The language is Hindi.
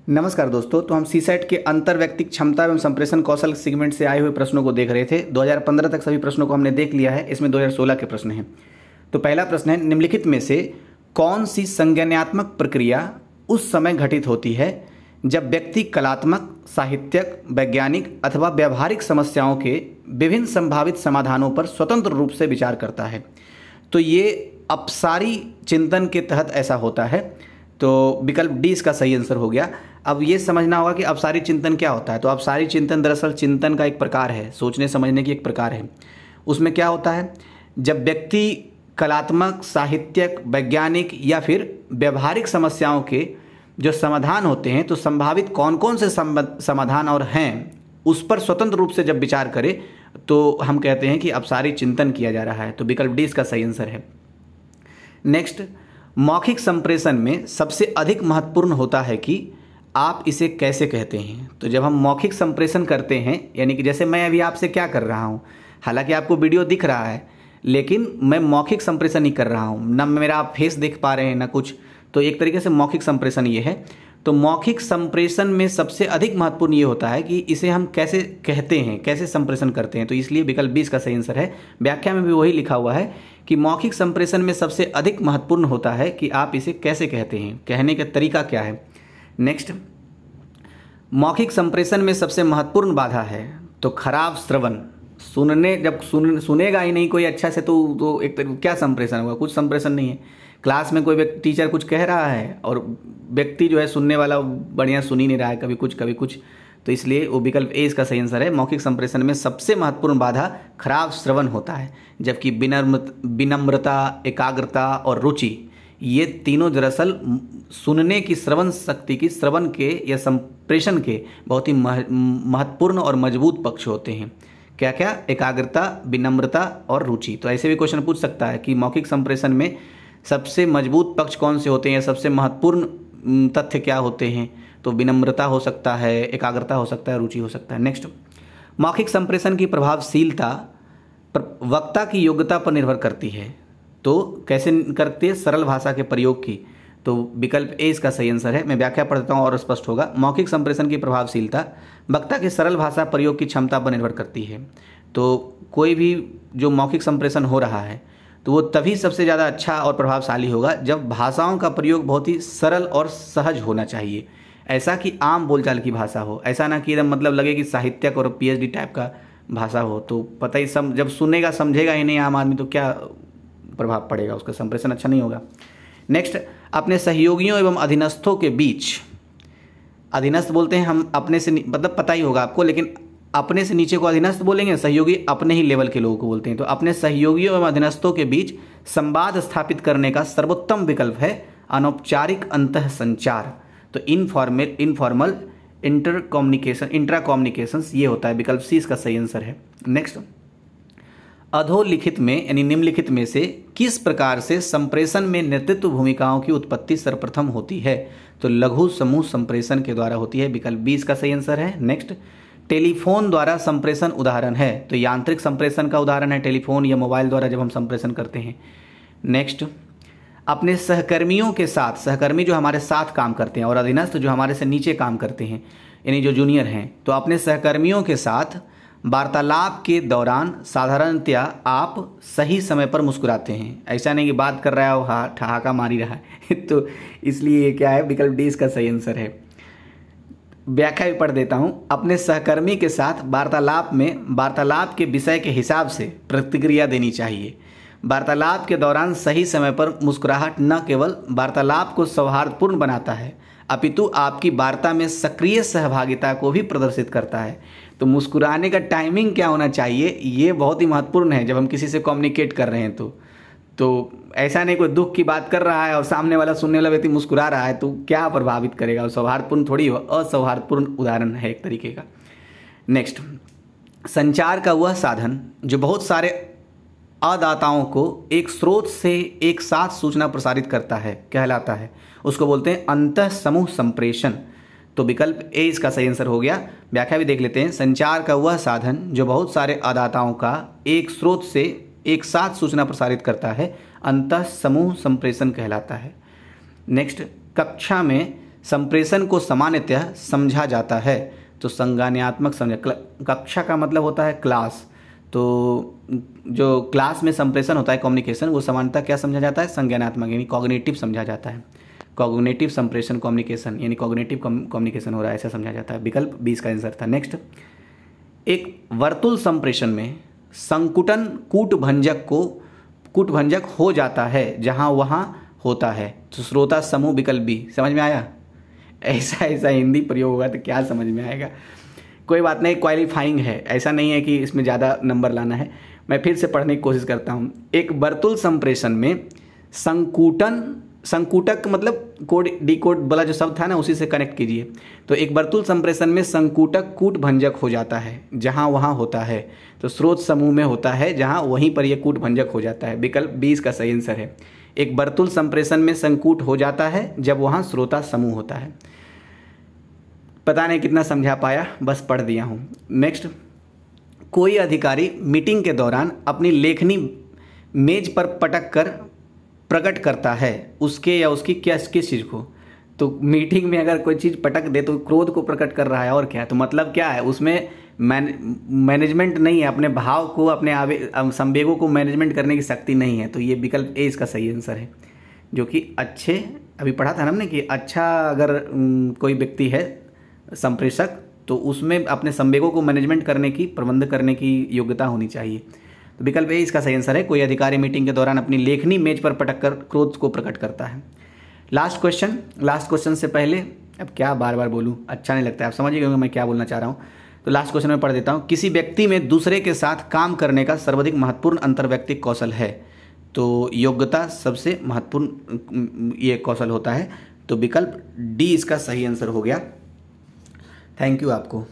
नमस्कार दोस्तों। तो हम सीसैट के अंतर व्यक्तिक क्षमता एवं संप्रेषण कौशल सेगमेंट से आए हुए प्रश्नों को देख रहे थे। 2015 तक सभी प्रश्नों को हमने देख लिया है। इसमें 2016 के प्रश्न हैं। तो पहला प्रश्न है, निम्नलिखित में से कौन सी संज्ञानात्मक प्रक्रिया उस समय घटित होती है जब व्यक्ति कलात्मक, साहित्यक, वैज्ञानिक अथवा व्यावहारिक समस्याओं के विभिन्न संभावित समाधानों पर स्वतंत्र रूप से विचार करता है। तो ये अपसारी चिंतन के तहत ऐसा होता है। तो विकल्प डी इसका सही आंसर हो गया। अब ये समझना होगा कि अपसारी चिंतन क्या होता है। तो अपसारी चिंतन दरअसल चिंतन का एक प्रकार है, सोचने समझने की एक प्रकार है। उसमें क्या होता है, जब व्यक्ति कलात्मक, साहित्यक, वैज्ञानिक या फिर व्यावहारिक समस्याओं के जो समाधान होते हैं, तो संभावित कौन कौन से समाधान और हैं उस पर स्वतंत्र रूप से जब विचार करे तो हम कहते हैं कि अपसारी चिंतन किया जा रहा है। तो विकल्प डी इसका सही आंसर है। नेक्स्ट, मौखिक संप्रेषण में सबसे अधिक महत्वपूर्ण होता है कि आप इसे कैसे कहते हैं। तो जब हम मौखिक संप्रेषण करते हैं, यानी कि जैसे मैं अभी आपसे क्या कर रहा हूँ, हालांकि आपको वीडियो दिख रहा है लेकिन मैं मौखिक संप्रेषण नहीं कर रहा हूँ, ना मेरा आप फेस देख पा रहे हैं ना कुछ। तो एक तरीके से मौखिक संप्रेषण ये है। तो मौखिक संप्रेषण में सबसे अधिक महत्वपूर्ण ये होता है कि इसे हम कैसे कहते हैं, कैसे संप्रेषण करते हैं। तो इसलिए विकल्प 20 का सही आंसर है। व्याख्या में भी वही लिखा हुआ है कि मौखिक संप्रेषण में सबसे अधिक महत्वपूर्ण होता है कि आप इसे कैसे कहते हैं, कहने का तरीका क्या है। नेक्स्ट, मौखिक संप्रेषण में सबसे महत्वपूर्ण बाधा है तो खराब श्रवण। सुनने जब सुनेगा ही नहीं कोई अच्छा से तो एक क्या संप्रेषण होगा, कुछ संप्रेषण नहीं है। क्लास में कोई टीचर कुछ कह रहा है और व्यक्ति जो है सुनने वाला बढ़िया सुन ही नहीं रहा है, कभी कुछ। तो इसलिए वो विकल्प ए इसका सही आंसर है। मौखिक संप्रेषण में सबसे महत्वपूर्ण बाधा खराब श्रवण होता है, जबकि विनम्रता, एकाग्रता और रुचि, ये तीनों दरअसल सुनने की श्रवण शक्ति की, श्रवण के या संप्रेषण के बहुत ही महत्वपूर्ण और मजबूत पक्ष होते हैं। क्या क्या? एकाग्रता, विनम्रता और रुचि। तो ऐसे भी क्वेश्चन पूछ सकता है कि मौखिक संप्रेषण में सबसे मजबूत पक्ष कौन से होते हैं, सबसे महत्वपूर्ण तथ्य क्या होते हैं। तो विनम्रता हो सकता है, एकाग्रता हो सकता है, रुचि हो सकता है। नेक्स्ट, मौखिक संप्रेषण की प्रभावशीलता वक्ता की योग्यता पर निर्भर करती है। तो कैसे करती है? सरल भाषा के प्रयोग की। तो विकल्प ए इसका सही आंसर है। मैं व्याख्या पढ़ देता हूँ और स्पष्ट होगा। मौखिक संप्रेषण की प्रभावशीलता वक्ता की सरल भाषा प्रयोग की क्षमता पर निर्भर करती है। तो कोई भी जो मौखिक संप्रेषण हो रहा है तो वो तभी सबसे ज़्यादा अच्छा और प्रभावशाली होगा जब भाषाओं का प्रयोग बहुत ही सरल और सहज होना चाहिए। ऐसा कि आम बोलचाल की भाषा हो, ऐसा ना कि एकदम मतलब लगे कि साहित्यक और पीएचडी टाइप का भाषा हो। तो पता ही जब सुनेगा समझेगा ही नहीं आम आदमी तो क्या प्रभाव पड़ेगा, उसका संप्रेषण अच्छा नहीं होगा। नेक्स्ट, अपने सहयोगियों एवं अधीनस्थों के बीच, अधीनस्थ बोलते हैं हम अपने से, मतलब पता ही होगा आपको, लेकिन अपने से नीचे को अधीनस्थ बोलेंगे, सहयोगी अपने ही लेवल के लोगों को बोलते हैं। तो अपने सहयोगियों एवं अधीनस्थों के बीच संवाद स्थापित करने का सर्वोत्तम विकल्प है अनौपचारिक अंतः संचार। तो इनफॉर्मल इंट्रा कम्युनिकेशंस ये होता है। विकल्प सी इसका सही आंसर है। नेक्स्ट, अधोलिखित में यानी निम्नलिखित में से किस प्रकार से संप्रेषण में नेतृत्व भूमिकाओं की उत्पत्ति सर्वप्रथम होती है। तो लघु समूह संप्रेषण के द्वारा होती है। विकल्प बी इसका सही आंसर है। नेक्स्ट, टेलीफोन द्वारा संप्रेषण उदाहरण है। तो यांत्रिक संप्रेषण का उदाहरण है टेलीफोन या मोबाइल द्वारा जब हम संप्रेषण करते हैं। नेक्स्ट, अपने सहकर्मियों के साथ, सहकर्मी जो हमारे साथ काम करते हैं और अधीनस्थ जो हमारे से नीचे काम करते हैं यानी जो जूनियर हैं, तो अपने सहकर्मियों के साथ वार्तालाप के दौरान साधारणतया आप सही समय पर मुस्कुराते हैं। ऐसा नहीं कि बात कर रहा है ठहाका मारी रहा है तो इसलिए ये क्या है? विकल्प डी इसका सही आंसर है। व्याख्या भी पढ़ देता हूँ। अपने सहकर्मी के साथ वार्तालाप में वार्तालाप के विषय के हिसाब से प्रतिक्रिया देनी चाहिए। वार्तालाप के दौरान सही समय पर मुस्कुराहट न केवल वार्तालाप को सौहार्दपूर्ण बनाता है अपितु आपकी वार्ता में सक्रिय सहभागिता को भी प्रदर्शित करता है। तो मुस्कुराने का टाइमिंग क्या होना चाहिए, ये बहुत ही महत्वपूर्ण है जब हम किसी से कम्युनिकेट कर रहे हैं। तो ऐसा नहीं कोई दुख की बात कर रहा है और सामने वाला, सुनने वाला व्यक्ति मुस्कुरा रहा है तो क्या प्रभावित करेगा, सौहार्दपूर्ण थोड़ी हो, असौहार्दपूर्ण उदाहरण है एक तरीके का। नेक्स्ट, संचार का वह साधन जो बहुत सारे अदाताओं को एक स्रोत से एक साथ सूचना प्रसारित करता है कहलाता है, उसको बोलते हैं अंतः समूह संप्रेषण। तो विकल्प ए इसका सही आंसर हो गया। व्याख्या भी देख लेते हैं। संचार का वह साधन जो बहुत सारे अदाताओं का एक स्रोत से एक साथ सूचना प्रसारित करता है अंतः समूह संप्रेषण कहलाता है। नेक्स्ट, कक्षा में संप्रेषण को सामान्यतः समझा जाता है। तो संज्ञानात्मक समझा, कक्षा का मतलब होता है क्लास, तो जो क्लास में संप्रेषण होता है कम्युनिकेशन, वो सामान्यतः क्या समझा जाता है, संज्ञानात्मक यानी कॉग्निटिव समझा जाता है। कॉग्निटिव संप्रेषण कम्युनिकेशन यानी कॉग्निटिव कम्युनिकेशन हो रहा है, ऐसा समझा जाता है। विकल्प 20 का आंसर था। नेक्स्ट, एक वर्तुल संप्रेषण में संकुटन कूटभंजक हो जाता है जहां वहां होता है। तो श्रोता समूह, विकल्प बी। समझ में आया? ऐसा हिंदी प्रयोग होगा तो क्या समझ में आएगा। कोई बात नहीं, क्वालिफाइंग है, ऐसा नहीं है कि इसमें ज़्यादा नंबर लाना है। मैं फिर से पढ़ने की कोशिश करता हूँ। एक वर्तुल संप्रेषण में संकुटक मतलब कोड डिकोड वाला जो शब्द था ना, उसी से कनेक्ट कीजिए। तो एक वर्तुल संप्रेषण में संकुटक कूटभंजक हो जाता है जहां वहां होता है। तो स्रोत समूह में होता है जहां वहीं पर यह कूटभंजक हो जाता है। विकल्प 20 का सही आंसर है। एक वर्तुल संप्रेषण में संकूट हो जाता है जब वहां श्रोता समूह होता है। पता नहीं कितना समझा पाया, बस पढ़ दिया हूं। नेक्स्ट, कोई अधिकारी मीटिंग के दौरान अपनी लेखनी मेज पर पटक कर प्रकट करता है उसके या उसकी किस चीज़ को। तो मीटिंग में अगर कोई चीज़ पटक दे तो क्रोध को प्रकट कर रहा है, और क्या। तो मतलब क्या है, उसमें मैनेजमेंट नहीं है, अपने भाव को, अपने संवेगों को मैनेजमेंट करने की शक्ति नहीं है। तो ये विकल्प ए इसका सही आंसर है, जो कि अच्छे, अभी पढ़ा था ना हमने कि अच्छा अगर कोई व्यक्ति है संप्रेषक, तो उसमें अपने संवेगों को मैनेजमेंट करने की, प्रबंध करने की योग्यता होनी चाहिए। तो विकल्प ए इसका सही आंसर है। कोई अधिकारी मीटिंग के दौरान अपनी लेखनी मेज पर पटक कर क्रोध को प्रकट करता है। लास्ट क्वेश्चन से पहले, अब क्या बार बार बोलूं, अच्छा नहीं लगता है, आप समझ गए होंगे मैं क्या बोलना चाह रहा हूं। तो लास्ट क्वेश्चन में पढ़ देता हूं। किसी व्यक्ति में दूसरे के साथ काम करने का सर्वाधिक महत्वपूर्ण अंतर्वैयक्तिक कौशल है। तो योग्यता सबसे महत्वपूर्ण ये कौशल होता है। तो विकल्प डी इसका सही आंसर हो गया। थैंक यू आपको।